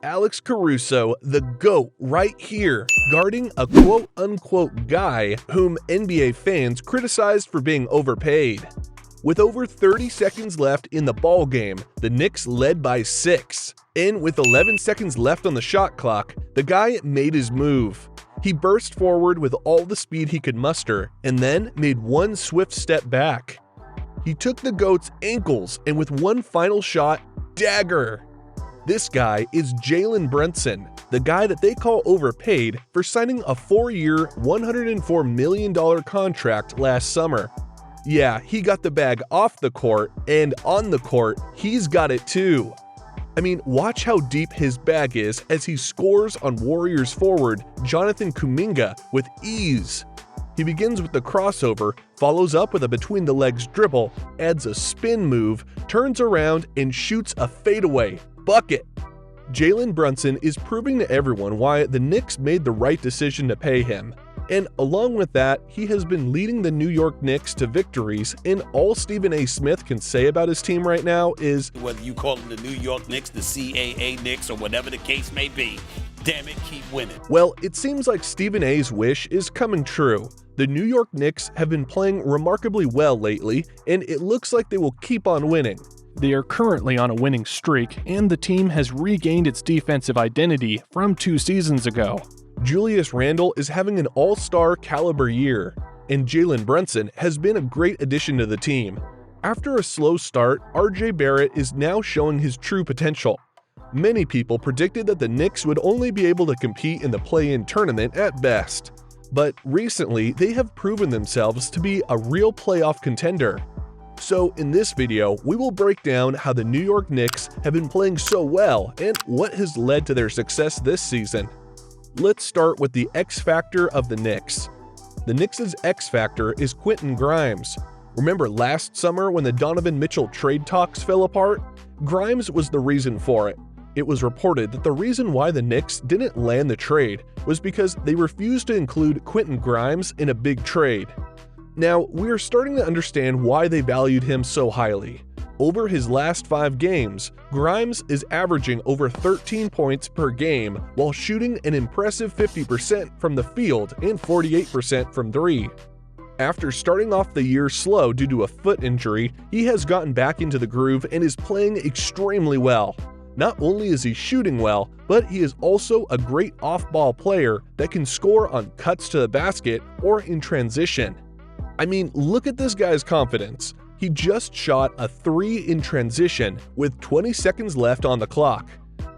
Alex Caruso, the GOAT, right here, guarding a quote-unquote guy whom NBA fans criticized for being overpaid. With over 30 seconds left in the ball game, the Knicks led by 6. And with 11 seconds left on the shot clock, the guy made his move. He burst forward with all the speed he could muster, and then made one swift step back. He took the GOAT's ankles, and with one final shot, dagger. This guy is Jalen Brunson, the guy that they call overpaid for signing a 4-year, $104 million contract last summer. Yeah, he got the bag off the court, and on the court, he's got it too. I mean, watch how deep his bag is as he scores on Warriors forward Jonathan Kuminga with ease. He begins with the crossover, follows up with a between-the-legs dribble, adds a spin move, turns around, and shoots a fadeaway bucket. Jalen Brunson is proving to everyone why the Knicks made the right decision to pay him. And along with that, he has been leading the New York Knicks to victories, and all Stephen A. Smith can say about his team right now is, whether you call them the New York Knicks, the CAA Knicks, or whatever the case may be, damn it, keep winning. Well, it seems like Stephen A.'s wish is coming true. The New York Knicks have been playing remarkably well lately, and it looks like they will keep on winning. They are currently on a winning streak, and the team has regained its defensive identity from 2 seasons ago. Julius Randle is having an all-star caliber year, and Jalen Brunson has been a great addition to the team. After a slow start, RJ Barrett is now showing his true potential. Many people predicted that the Knicks would only be able to compete in the play-in tournament at best. But recently, they have proven themselves to be a real playoff contender. So in this video, we will break down how the New York Knicks have been playing so well and what has led to their success this season. Let's start with the X factor of the Knicks. The Knicks' X factor is Quentin Grimes. Remember last summer when the Donovan Mitchell trade talks fell apart? Grimes was the reason for it. It was reported that the reason why the Knicks didn't land the trade was because they refused to include Quentin Grimes in a big trade. Now, we are starting to understand why they valued him so highly. Over his last 5 games, Grimes is averaging over 13 points per game while shooting an impressive 50% from the field and 48% from 3. After starting off the year slow due to a foot injury, he has gotten back into the groove and is playing extremely well. Not only is he shooting well, but he is also a great off-ball player that can score on cuts to the basket or in transition. I mean, look at this guy's confidence. He just shot a 3 in transition with 20 seconds left on the clock.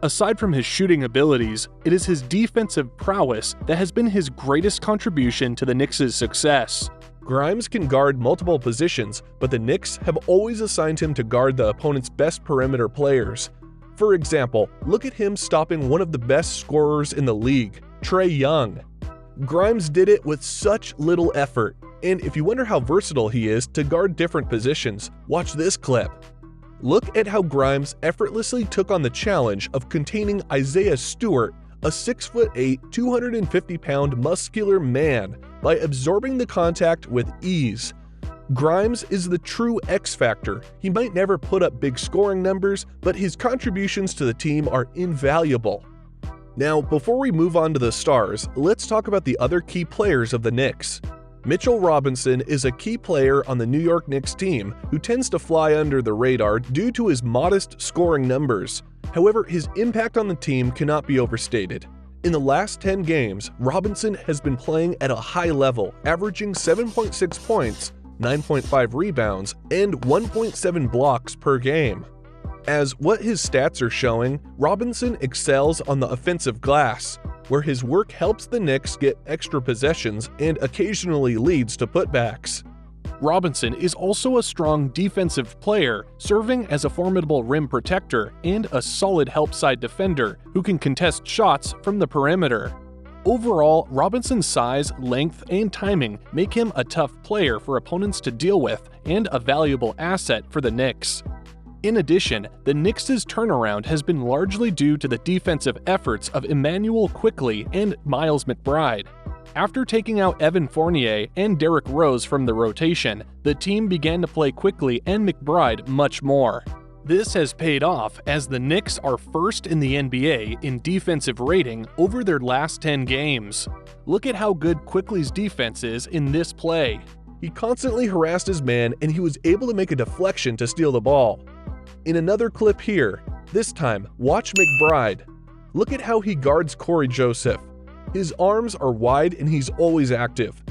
Aside from his shooting abilities, it is his defensive prowess that has been his greatest contribution to the Knicks' success. Grimes can guard multiple positions, but the Knicks have always assigned him to guard the opponent's best perimeter players. For example, look at him stopping one of the best scorers in the league, Trae Young. Grimes did it with such little effort, and if you wonder how versatile he is to guard different positions, watch this clip. Look at how Grimes effortlessly took on the challenge of containing Isaiah Stewart, a 6'8", 250-pound muscular man, by absorbing the contact with ease. Grimes is the true X factor. He might never put up big scoring numbers, but his contributions to the team are invaluable. Now, before we move on to the stars, let's talk about the other key players of the Knicks. Mitchell Robinson is a key player on the New York Knicks team who tends to fly under the radar due to his modest scoring numbers. However, his impact on the team cannot be overstated. In the last 10 games, Robinson has been playing at a high level, averaging 7.6 points, 9.5 rebounds, and 1.7 blocks per game. As what his stats are showing, Robinson excels on the offensive glass, where his work helps the Knicks get extra possessions and occasionally leads to putbacks. Robinson is also a strong defensive player, serving as a formidable rim protector and a solid help-side defender who can contest shots from the perimeter. Overall, Robinson's size, length, and timing make him a tough player for opponents to deal with and a valuable asset for the Knicks. In addition, the Knicks' turnaround has been largely due to the defensive efforts of Emmanuel Quickley and Miles McBride. After taking out Evan Fournier and Derrick Rose from the rotation, the team began to play Quickley and McBride much more. This has paid off as the Knicks are first in the NBA in defensive rating over their last 10 games. Look at how good Quickley's defense is in this play. He constantly harassed his man and he was able to make a deflection to steal the ball. In another clip here, this time, watch McBride. Look at how he guards Corey Joseph. His arms are wide and he's always active.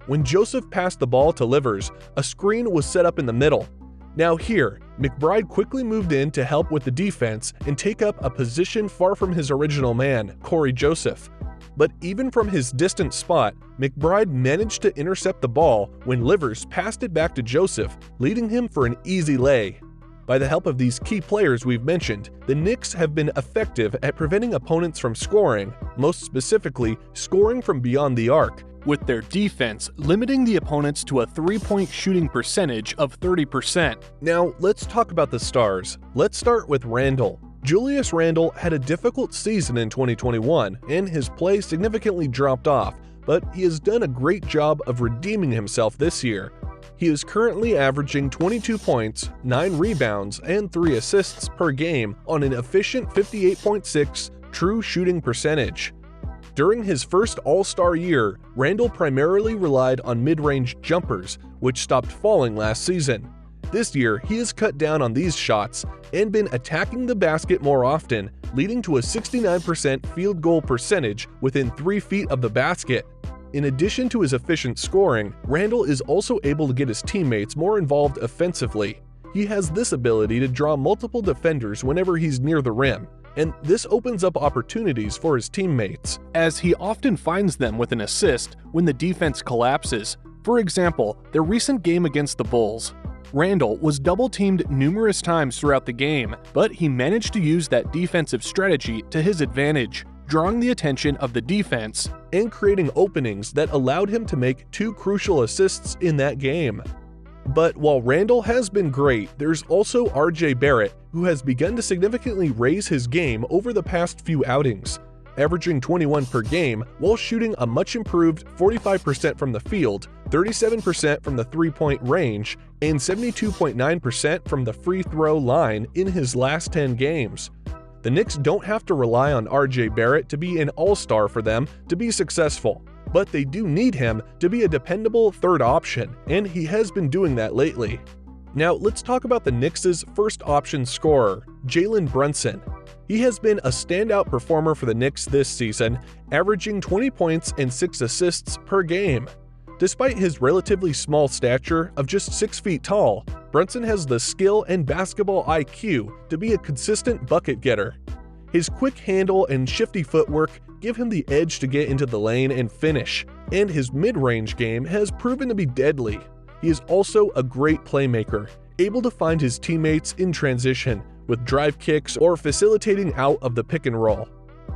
When Joseph passed the ball to Livers, a screen was set up in the middle. Now here, McBride quickly moved in to help with the defense and take up a position far from his original man, Corey Joseph. But even from his distant spot, McBride managed to intercept the ball when Livers passed it back to Joseph, leading him for an easy lay. By the help of these key players we've mentioned, the Knicks have been effective at preventing opponents from scoring, most specifically, scoring from beyond the arc, with their defense limiting the opponents to a three-point shooting percentage of 30%. Now, let's talk about the stars. Let's start with Randle. Julius Randle had a difficult season in 2021, and his play significantly dropped off, but he has done a great job of redeeming himself this year. He is currently averaging 22 points, 9 rebounds, and 3 assists per game on an efficient 58.6 true shooting percentage. During his first All-Star year, Randle primarily relied on mid-range jumpers, which stopped falling last season. This year, he has cut down on these shots and been attacking the basket more often, leading to a 69% field goal percentage within 3 feet of the basket. In addition to his efficient scoring, Randle is also able to get his teammates more involved offensively. He has this ability to draw multiple defenders whenever he's near the rim, and this opens up opportunities for his teammates, as he often finds them with an assist when the defense collapses. For example, their recent game against the Bulls. Randle was double-teamed numerous times throughout the game, but he managed to use that defensive strategy to his advantage, drawing the attention of the defense and creating openings that allowed him to make 2 crucial assists in that game. But while Randle has been great, there's also RJ Barrett, who has begun to significantly raise his game over the past few outings, averaging 21 per game while shooting a much improved 45% from the field, 37% from the three-point range, and 72.9% from the free throw line in his last 10 games. The Knicks don't have to rely on RJ Barrett to be an all-star for them to be successful, but they do need him to be a dependable third option, and he has been doing that lately. Now let's talk about the Knicks' first option scorer, Jalen Brunson. He has been a standout performer for the Knicks this season, averaging 20 points and 6 assists per game. Despite his relatively small stature of just 6 feet tall, Brunson has the skill and basketball IQ to be a consistent bucket getter. His quick handle and shifty footwork give him the edge to get into the lane and finish, and his mid-range game has proven to be deadly. He is also a great playmaker, able to find his teammates in transition with drive kicks or facilitating out of the pick and roll.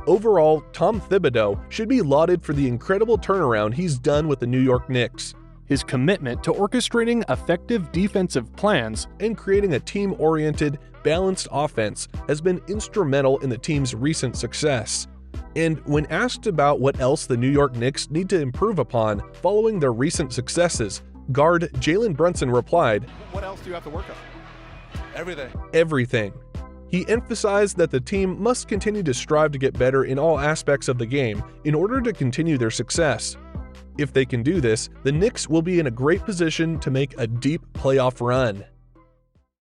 Overall, Tom Thibodeau should be lauded for the incredible turnaround he's done with the New York Knicks. His commitment to orchestrating effective defensive plans and creating a team-oriented, balanced offense has been instrumental in the team's recent success. And when asked about what else the New York Knicks need to improve upon following their recent successes, guard Jalen Brunson replied, "What else do you have to work on?" Everything. He emphasized that the team must continue to strive to get better in all aspects of the game in order to continue their success. If they can do this, the Knicks will be in a great position to make a deep playoff run.